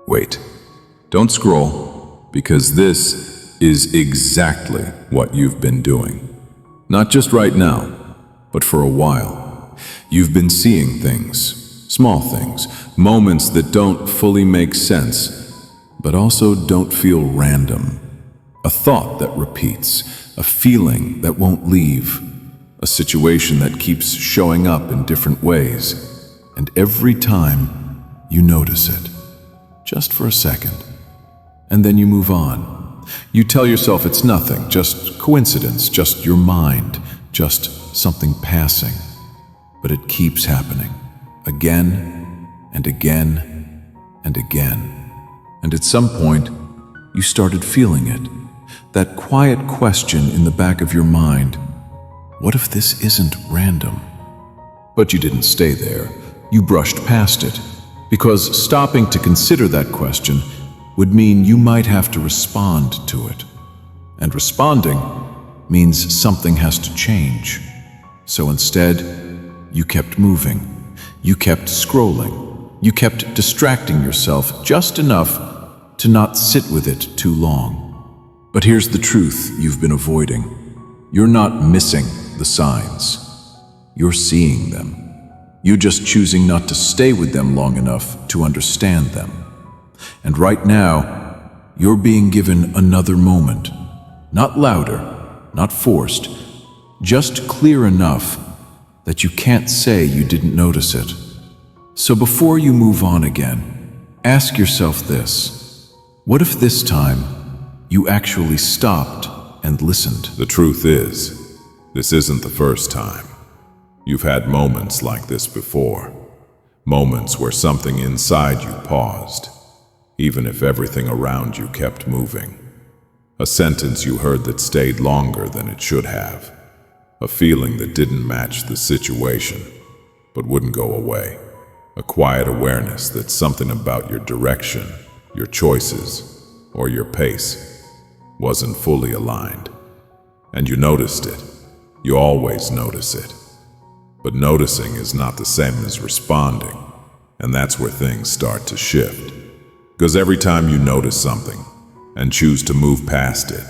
Wait, don't scroll, because this is exactly what you've been doing. Not just right now, but for a while. You've been seeing things, small things, moments that don't fully make sense, but also don't feel random. A thought that repeats, a feeling that won't leave, a situation that keeps showing up in different ways. And every time you notice it, just for a second, and then you move on. You tell yourself it's nothing, just coincidence, just your mind, just something passing. But it keeps happening, again and again and again. And at some point, you started feeling it. That quiet question in the back of your mind, what if this isn't random? But you didn't stay there. You brushed past it, because stopping to consider that question would mean you might have to respond to it. And responding means something has to change. So instead, you kept moving. You kept scrolling. You kept distracting yourself just enough to not sit with it too long. But here's the truth you've been avoiding. You're not missing the signs. You're seeing them. You're just choosing not to stay with them long enough to understand them. And right now, you're being given another moment. Not louder, not forced, just clear enough that you can't say you didn't notice it. So before you move on again, ask yourself this. What if this time you actually stopped and listened? The truth is, this isn't the first time. You've had moments like this before. Moments where something inside you paused, even if everything around you kept moving. A sentence you heard that stayed longer than it should have. A feeling that didn't match the situation, but wouldn't go away. A quiet awareness that something about your direction, your choices, or your pace wasn't fully aligned. And you noticed it. You always notice it. But noticing is not the same as responding, and that's where things start to shift. Because every time you notice something and choose to move past it,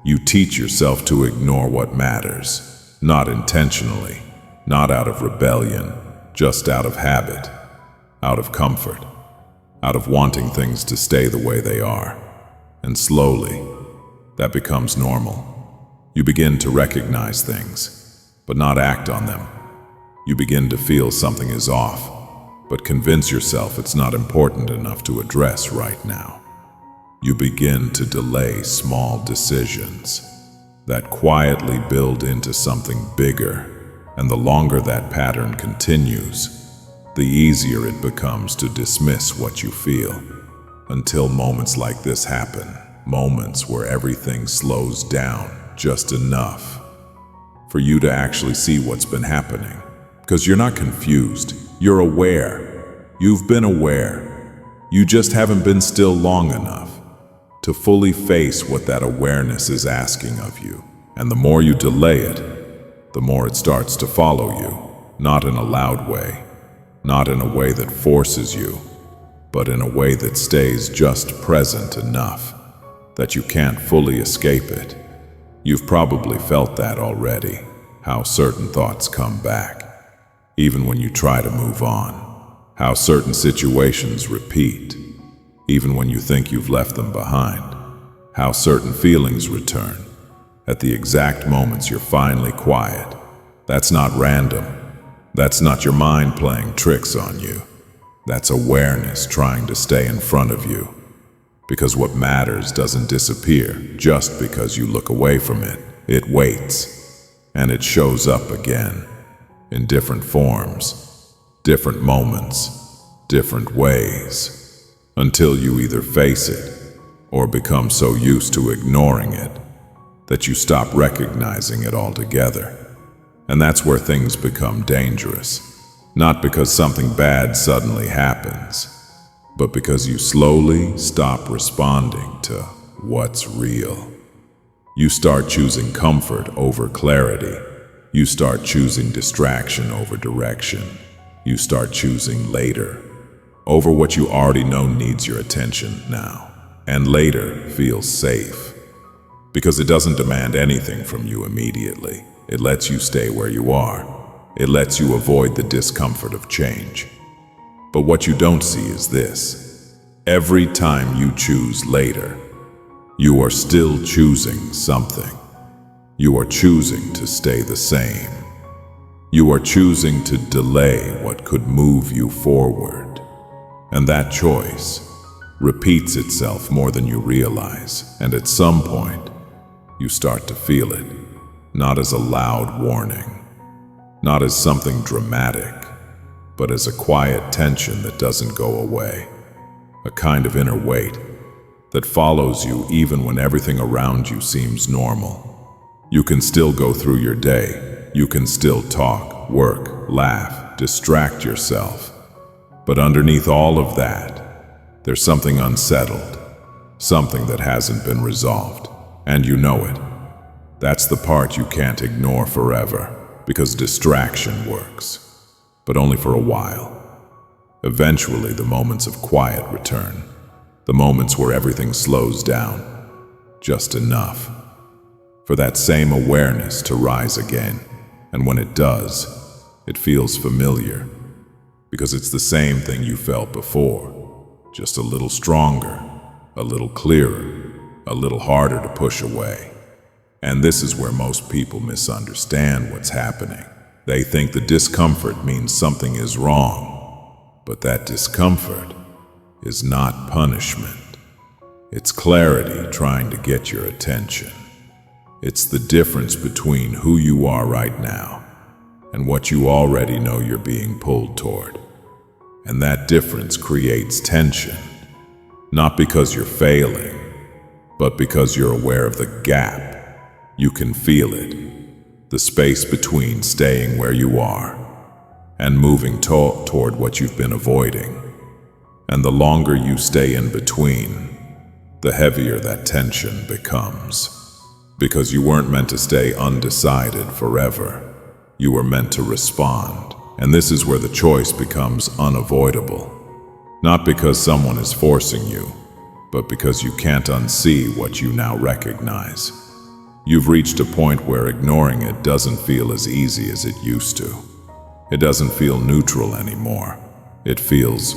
you teach yourself to ignore what matters, not intentionally, not out of rebellion, just out of habit, out of comfort, out of wanting things to stay the way they are. And slowly, that becomes normal. You begin to recognize things, but not act on them. You begin to feel something is off, but convince yourself it's not important enough to address right now. You begin to delay small decisions that quietly build into something bigger, and the longer that pattern continues, the easier it becomes to dismiss what you feel. Until moments like this happen, moments where everything slows down just enough for you to actually see what's been happening. Because you're not confused, you're aware. You've been aware. You just haven't been still long enough to fully face what that awareness is asking of you. And the more you delay it, the more it starts to follow you. Not in a loud way, not in a way that forces you, but in a way that stays just present enough that you can't fully escape it. You've probably felt that already, how certain thoughts come back even when you try to move on. How certain situations repeat, even when you think you've left them behind. How certain feelings return at the exact moments you're finally quiet. That's not random. That's not your mind playing tricks on you. That's awareness trying to stay in front of you. Because what matters doesn't disappear just because you look away from it. It waits, and it shows up again. In different forms, different moments, different ways, until you either face it or become so used to ignoring it that you stop recognizing it altogether. And that's where things become dangerous. Not because something bad suddenly happens, but because you slowly stop responding to what's real. You start choosing comfort over clarity. You start choosing distraction over direction. You start choosing later over what you already know needs your attention now, and later feels safe. Because it doesn't demand anything from you immediately. It lets you stay where you are. It lets you avoid the discomfort of change. But what you don't see is this. Every time you choose later, you are still choosing something. You are choosing to stay the same. You are choosing to delay what could move you forward. And that choice repeats itself more than you realize, and at some point, you start to feel it, not as a loud warning, not as something dramatic, but as a quiet tension that doesn't go away, a kind of inner weight that follows you even when everything around you seems normal. You can still go through your day, you can still talk, work, laugh, distract yourself, but underneath all of that, there's something unsettled, something that hasn't been resolved, and you know it. That's the part you can't ignore forever, because distraction works, but only for a while. Eventually, the moments of quiet return, the moments where everything slows down, just enough for that same awareness to rise again. And when it does, it feels familiar, because it's the same thing you felt before, just a little stronger, a little clearer, a little harder to push away. And this is where most people misunderstand what's happening. They think the discomfort means something is wrong, but that discomfort is not punishment. It's clarity trying to get your attention. It's the difference between who you are right now and what you already know you're being pulled toward. And that difference creates tension, not because you're failing, but because you're aware of the gap. You can feel it, the space between staying where you are and moving toward what you've been avoiding. And the longer you stay in between, the heavier that tension becomes. Because you weren't meant to stay undecided forever. You were meant to respond. And this is where the choice becomes unavoidable. Not because someone is forcing you, but because you can't unsee what you now recognize. You've reached a point where ignoring it doesn't feel as easy as it used to. It doesn't feel neutral anymore. It feels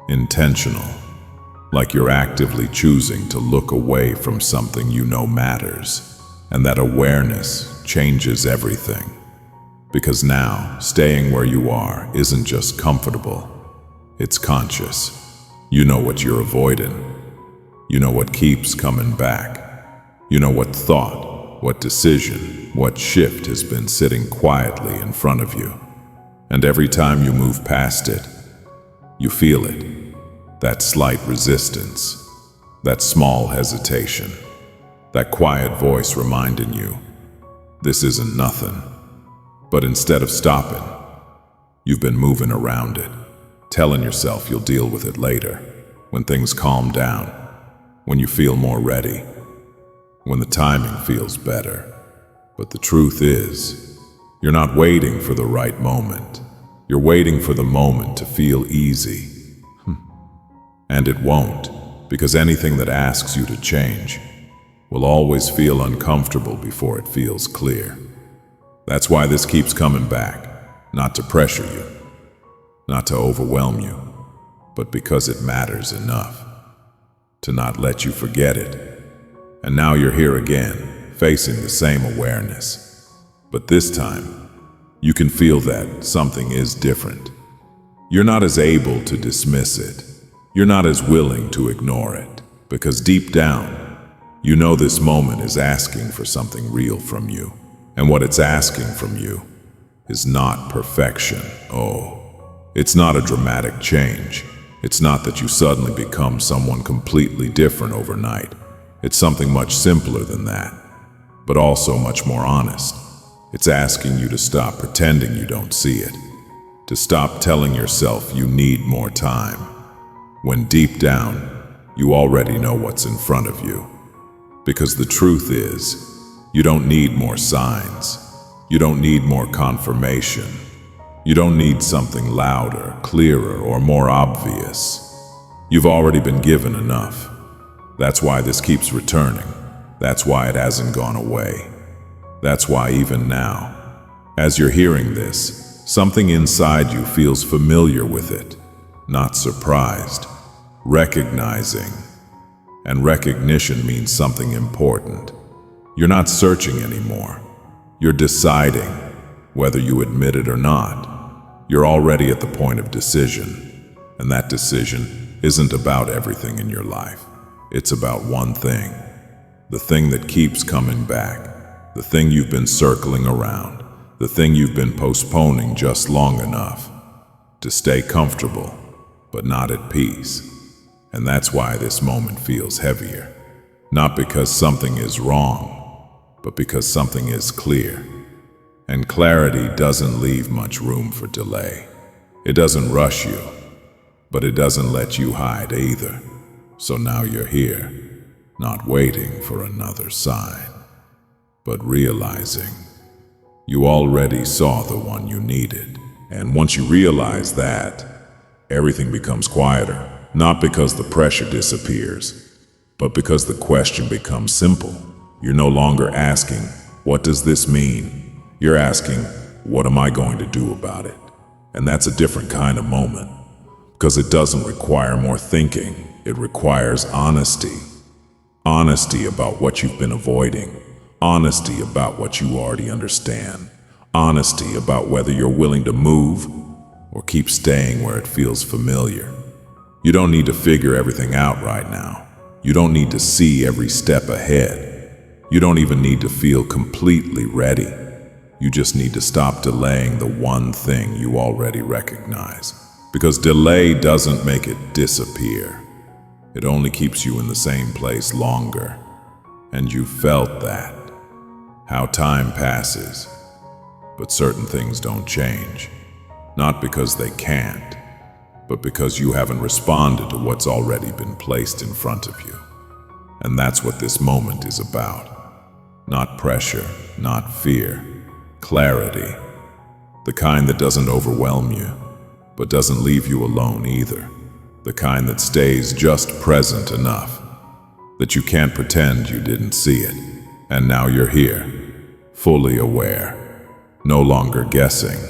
intentional, like you're actively choosing to look away from something you know matters. And that awareness changes everything. Because now, staying where you are isn't just comfortable, it's conscious. You know what you're avoiding. You know what keeps coming back. You know what thought, what decision, what shift has been sitting quietly in front of you. And every time you move past it, you feel it. That slight resistance, that small hesitation, that quiet voice reminding you, this isn't nothing. But instead of stopping, you've been moving around it, telling yourself you'll deal with it later, when things calm down, when you feel more ready, when the timing feels better. But the truth is, you're not waiting for the right moment. You're waiting for the moment to feel easy. And it won't, because anything that asks you to change will always feel uncomfortable before it feels clear. That's why this keeps coming back, not to pressure you, not to overwhelm you, but because it matters enough to not let you forget it. And now you're here again, facing the same awareness. But this time, you can feel that something is different. You're not as able to dismiss it. You're not as willing to ignore it, because deep down, you know this moment is asking for something real from you. And what it's asking from you is not perfection. Oh, it's not a dramatic change. It's not that you suddenly become someone completely different overnight. It's something much simpler than that, but also much more honest. It's asking you to stop pretending you don't see it, to stop telling yourself you need more time, when deep down, you already know what's in front of you. Because the truth is, you don't need more signs. You don't need more confirmation. You don't need something louder, clearer, or more obvious. You've already been given enough. That's why this keeps returning. That's why it hasn't gone away. That's why even now, as you're hearing this, something inside you feels familiar with it, not surprised, recognizing. And recognition means something important. You're not searching anymore. You're deciding, whether you admit it or not. You're already at the point of decision, and that decision isn't about everything in your life. It's about one thing, the thing that keeps coming back, the thing you've been circling around, the thing you've been postponing just long enough to stay comfortable, but not at peace. And that's why this moment feels heavier. Not because something is wrong, but because something is clear. And clarity doesn't leave much room for delay. It doesn't rush you, but it doesn't let you hide either. So now you're here, not waiting for another sign, but realizing you already saw the one you needed. And once you realize that, everything becomes quieter, not because the pressure disappears, but because the question becomes simple. You're no longer asking, what does this mean? You're asking, what am I going to do about it? And that's a different kind of moment, because it doesn't require more thinking. It requires honesty. Honesty about what you've been avoiding. Honesty about what you already understand. Honesty about whether you're willing to move or keep staying where it feels familiar. You don't need to figure everything out right now. You don't need to see every step ahead. You don't even need to feel completely ready. You just need to stop delaying the one thing you already recognize. Because delay doesn't make it disappear. It only keeps you in the same place longer. And you felt that. How time passes. But certain things don't change. Not because they can't, but because you haven't responded to what's already been placed in front of you. And that's what this moment is about. Not pressure, not fear. Clarity. The kind that doesn't overwhelm you, but doesn't leave you alone either. The kind that stays just present enough that you can't pretend you didn't see it. And now you're here, fully aware, no longer guessing,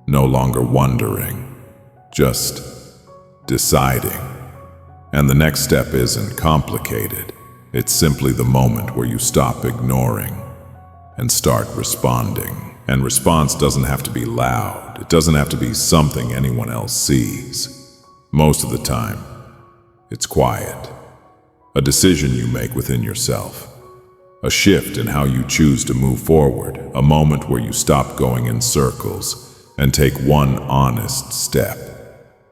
no longer wondering, just deciding. And the next step isn't complicated. It's simply the moment where you stop ignoring and start responding. And response doesn't have to be loud. It doesn't have to be something anyone else sees. Most of the time, it's quiet. A decision you make within yourself. A shift in how you choose to move forward. A moment where you stop going in circles and take one honest step.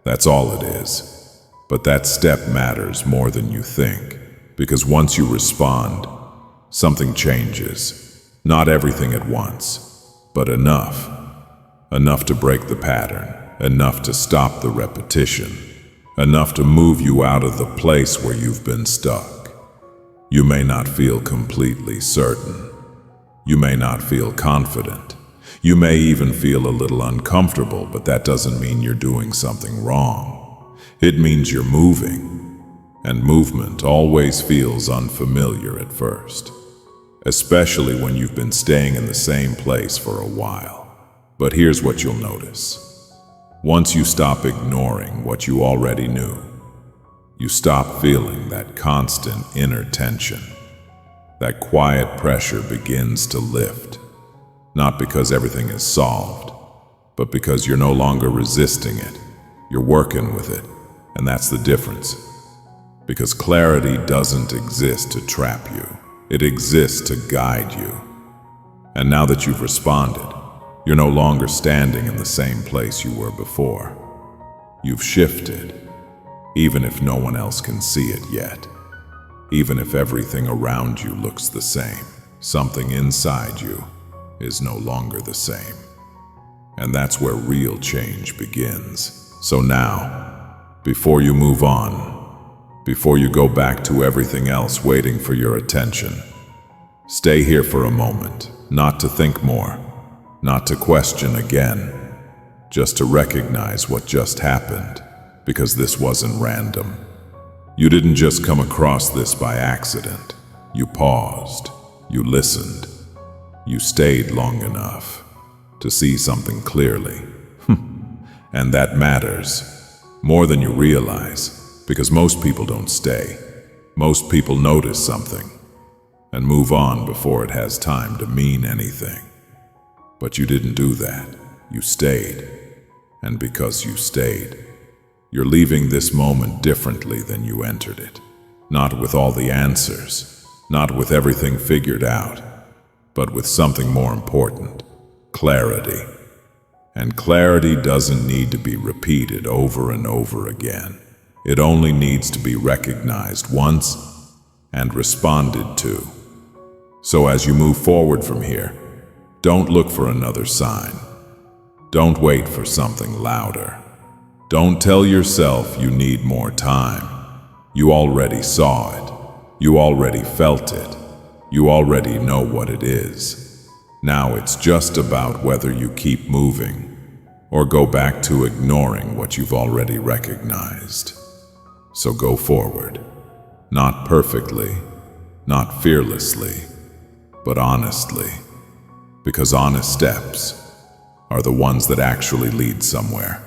That's all it is. But that step matters more than you think. Because once you respond, something changes. Not everything at once, but enough. Enough to break the pattern. Enough to stop the repetition. Enough to move you out of the place where you've been stuck. You may not feel completely certain. You may not feel confident. You may even feel a little uncomfortable, but that doesn't mean you're doing something wrong. It means you're moving. And movement always feels unfamiliar at first, especially when you've been staying in the same place for a while. But here's what you'll notice. Once you stop ignoring what you already knew, you stop feeling that constant inner tension. That quiet pressure begins to lift, not because everything is solved, but because you're no longer resisting it. You're working with it, and that's the difference. Because clarity doesn't exist to trap you. It exists to guide you. And now that you've responded, you're no longer standing in the same place you were before. You've shifted, even if no one else can see it yet. Even if everything around you looks the same, something inside you is no longer the same. And that's where real change begins. So now, before you move on, before you go back to everything else waiting for your attention, stay here for a moment, not to think more, not to question again, just to recognize what just happened, because this wasn't random. You didn't just come across this by accident. You paused, you listened, you stayed long enough to see something clearly. And that matters more than you realize, because most people don't stay. Most people notice something and move on before it has time to mean anything. But you didn't do that. You stayed. And because you stayed, you're leaving this moment differently than you entered it. Not with all the answers, not with everything figured out, but with something more important: clarity. And clarity doesn't need to be repeated over and over again. It only needs to be recognized once and responded to. So as you move forward from here, don't look for another sign. Don't wait for something louder. Don't tell yourself you need more time. You already saw it. You already felt it. You already know what it is. Now it's just about whether you keep moving or go back to ignoring what you've already recognized. So go forward. Not perfectly, not fearlessly, but honestly. Because honest steps are the ones that actually lead somewhere.